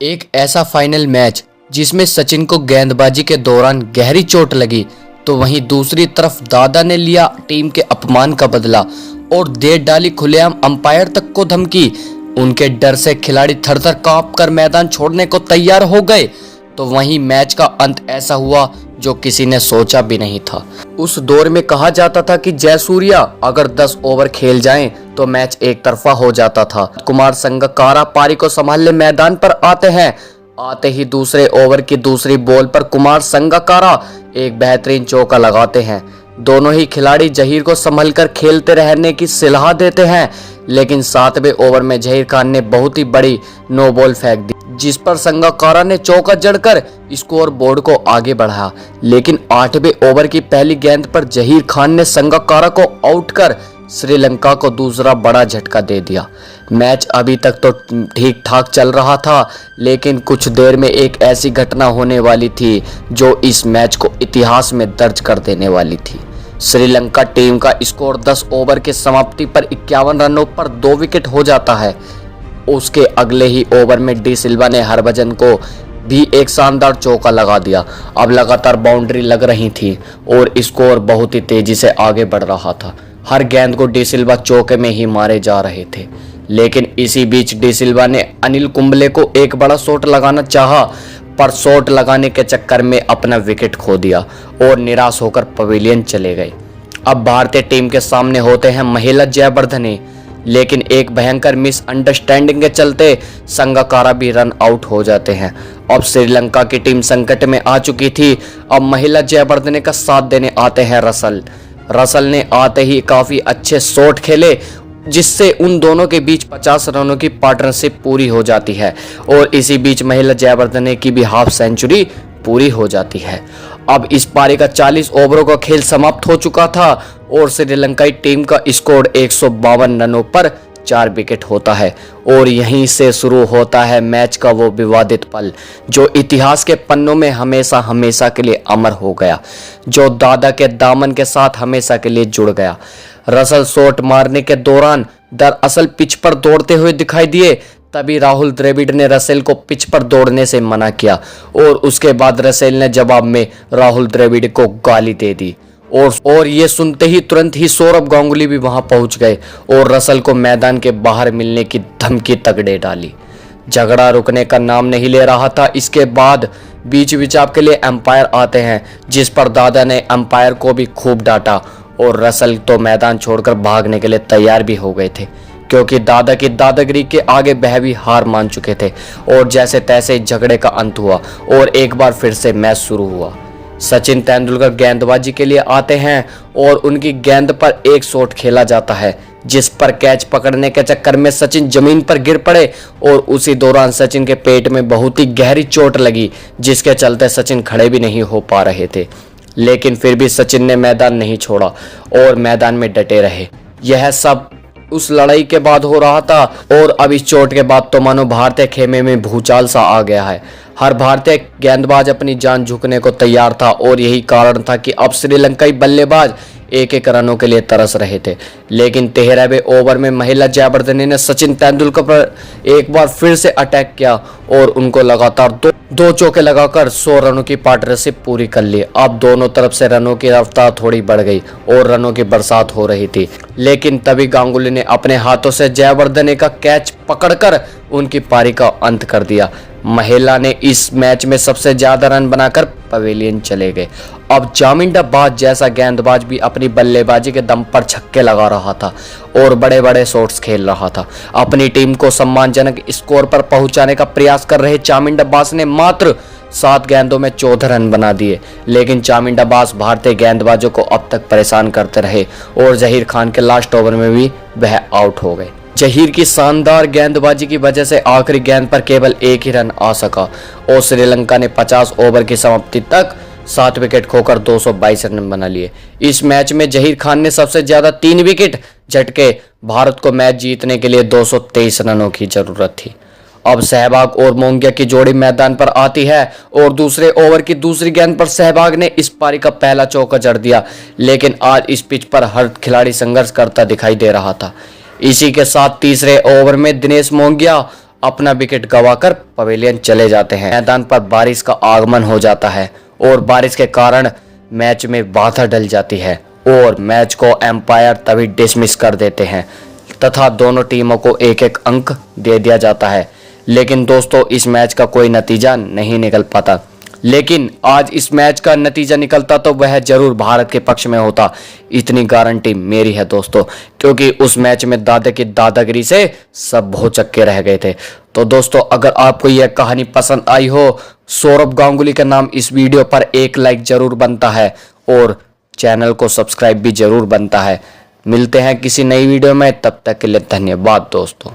एक ऐसा final match जिसमें सचिन को गेंदबाजी के दौरान गहरी चोट लगी, तो वहीं दूसरी तरफ दादा ने लिया टीम के अपमान का बदला और दे डाली खुलेआम अंपायर तक को धमकी। उनके डर से खिलाड़ी थर-थर कांपकर मैदान छोड़ने को तैयार हो गए। तो वहीं मैच का अंत ऐसा हुआ जो किसी ने सोचा भी नहीं था। उस दौर में कहा जाता था कि जयसूर्या अगर 10 ओवर खेल जाएं तो मैच एक तरफा हो जाता था। कुमार संगकारा पारी को संभालने मैदान पर आते हैं। आते ही दूसरे ओवर की दूसरी बॉल पर कुमार संगकारा एक बेहतरीन चौका लगाते हैं। दोनों ही खिलाड़ी जहीर को संभलकर खेलते रहने की सलाह देते हैं, लेकिन 7वें ओवर में जहीर खान ने बहुत ही बड़ी नो बॉल फेंक दी, जिस पर संगकारा ने चौका जड़कर स्कोर बोर्ड को आगे बढ़ाया। लेकिन 8वें ओवर की पहली गेंद पर जहीर खान ने संगकारा को आउट कर श्रीलंका को दूसरा बड़ा झटका दे दिया। मैच अभी तक तो ठीक ठाक चल रहा था, लेकिन कुछ देर में एक ऐसी घटना होने वाली थी जो इस मैच को इतिहास में दर्ज कर देने वाली थी। श्रीलंका टीम का स्कोर 10 ओवर के समाप्ति पर 51 रनों पर 2 विकेट हो जाता है। उसके अगले ही ओवर में डी सिल्वा ने हरभजन को भी एक शानदार चौका लगा दिया। अब लगातार बाउंड्री लग रही थी और स्कोर बहुत ही तेजी से आगे बढ़ रहा था। हर गेंद को डी सिल्वा चौके में ही मारे जा रहे थे, लेकिन इसी बीच डी सिल्वा ने अनिल कुंबले को एक बड़ा शॉट लगाना चाहा, पर शॉट लगाने के चक्कर में अपना विकेट खो दिया और निराश होकर पवेलियन चले गए। अब भारतीय टीम के सामने होते हैं महिला जयवर्धने, लेकिन एक भयंकर मिसअंडरस्टैंडिंग के चलते संगकारा भी रन आउट हो जाते हैं। अब श्रीलंका की टीम संकट में आ चुकी थी। अब महिला जयवर्धने का साथ देने आते हैं रसल ने आते ही काफी अच्छे शॉट खेले, जिससे उन दोनों के बीच 50 रनों की पार्टनरशिप पूरी हो जाती है और इसी बीच महिला जयवर्धने की भी हाफ सेंचुरी पूरी हो जाती है। अब इस पारी का 40 ओवरों का खेल समाप्त हो चुका था और श्रीलंकाई टीम का स्कोर 152 रनों पर 4 विकेट होता है और यहीं से शुरू होता है मैच का वो विवादित पल जो इतिहास के पन्नों में हमेशा हमेशा के लिए अमर हो गया, जो दादा के दामन के साथ हमेशा के लिए जुड़ गया। रसल शॉट मारने के दौरान दरअसल पिच पर दौड़ते हुए दिखाई दिए, तभी राहुल द्रविड़ ने रसेल को पिच पर दौड़ने से मना किया और उसके बाद रसेल ने जवाब में राहुल द्रविड़ को गाली दे दी और ये सुनते ही तुरंत ही सौरभ गांगुली भी वहां पहुंच गए और रसल को मैदान के बाहर मिलने की धमकी तक दे डाली। झगड़ा रुकने का नाम नहीं ले रहा था। इसके बाद बीच विचाप के लिए अंपायर आते हैं, जिस पर दादा ने अंपायर को भी खूब डांटा और रसल तो मैदान छोड़कर भागने के लिए तैयार भी हो गए थे, क्योंकि दादा की दादागिरी के आगे वह भी हार मान चुके थे। और जैसे तैसे झगड़े का अंत हुआ और एक बार फिर से मैच शुरू हुआ। सचिन तेंदुलकर गेंदबाजी के लिए आते हैं और उनकी गेंद पर एक शॉट खेला जाता है, जिस पर कैच पकड़ने के चक्कर में सचिन जमीन पर गिर पड़े और उसी दौरान सचिन के पेट में बहुत ही गहरी चोट लगी, जिसके चलते सचिन खड़े भी नहीं हो पा रहे थे। लेकिन फिर भी सचिन ने मैदान नहीं छोड़ा और मैदान में डटे रहे। यह सब उस लड़ाई के बाद हो रहा था और अब इस चोट के बाद तो मानो भारतीय खेमे में भूचाल सा आ गया है। हर भारतीय गेंदबाज अपनी जान झुकने को तैयार था और यही कारण था कि अब श्रीलंकाई बल्लेबाज एक एक रनों के लिए तरस रहे थे। लेकिन 13वें ओवर में महिला जयवर्धने ने सचिन तेंदुलकर पर एक बार फिर से अटैक किया और उनको लगातार दो चौके लगाकर 100 रनों की पार्टनरशिप पूरी कर ली। अब दोनों तरफ से रनों की रफ्तार थोड़ी बढ़ गई और रनों की बरसात हो रही थी, लेकिन तभी गांगुली ने अपने हाथों से जयवर्धने का कैच पकड़कर उनकी पारी का अंत कर दिया। महिला ने इस मैच में सबसे ज्यादा रन बनाकर पवेलियन चले गए। अब जामिंदा बाज जैसा गेंदबाज भी अपनी बल्लेबाजी के दम पर छक्के लगा रहा था और बड़े बड़े शॉट्स खेल रहा था। अपनी टीम को सम्मानजनक स्कोर पर पहुंचाने का प्रयास कर रहे चामिंदा बाज ने मात्र 7 गेंदों में 14 रन बना दिए, लेकिन चामिंदा बाज भारतीय गेंदबाजों को अब तक परेशान करते रहे और जहीर खान के लास्ट ओवर में भी वह आउट हो गए। जहीर की शानदार गेंदबाजी की वजह से आखिरी गेंद पर केवल एक ही रन आ सका और श्रीलंका ने 50 ओवर की समाप्ति तक 7 विकेट खोकर 222 रन बना लिए। इस मैच में जहीर खान ने सबसे ज्यादा 3 विकेट झटके। भारत को मैच जीतने के लिए 223 रनों की जरूरत थी। अब सहवाग और मोंगिया की जोड़ी मैदान पर आती है और दूसरे ओवर की दूसरी गेंद पर सहवाग ने इस पारी का पहला चौका जड़ दिया, लेकिन आज इस पिच पर हर खिलाड़ी संघर्ष करता दिखाई दे रहा था। इसी के साथ तीसरे ओवर में दिनेश मोंगिया अपना विकेट गंवाकर पवेलियन चले जाते हैं। मैदान पर बारिश का आगमन हो जाता है और बारिश के कारण मैच में बाधा डल जाती है और मैच को एम्पायर तभी डिसमिस कर देते हैं तथा दोनों टीमों को एक एक अंक दे दिया जाता है। लेकिन दोस्तों इस मैच का कोई नतीजा नहीं निकल पाता। लेकिन आज इस मैच का नतीजा निकलता तो वह जरूर भारत के पक्ष में होता, इतनी गारंटी मेरी है दोस्तों, क्योंकि उस मैच में दादा की दादागिरी से सब भौचक्के रह गए थे। तो दोस्तों अगर आपको यह कहानी पसंद आई हो, सौरभ गांगुली का नाम इस वीडियो पर एक लाइक जरूर बनता है और चैनल को सब्सक्राइब भी जरूर बनता है। मिलते हैं किसी नई वीडियो में, तब तक के लिए धन्यवाद दोस्तों।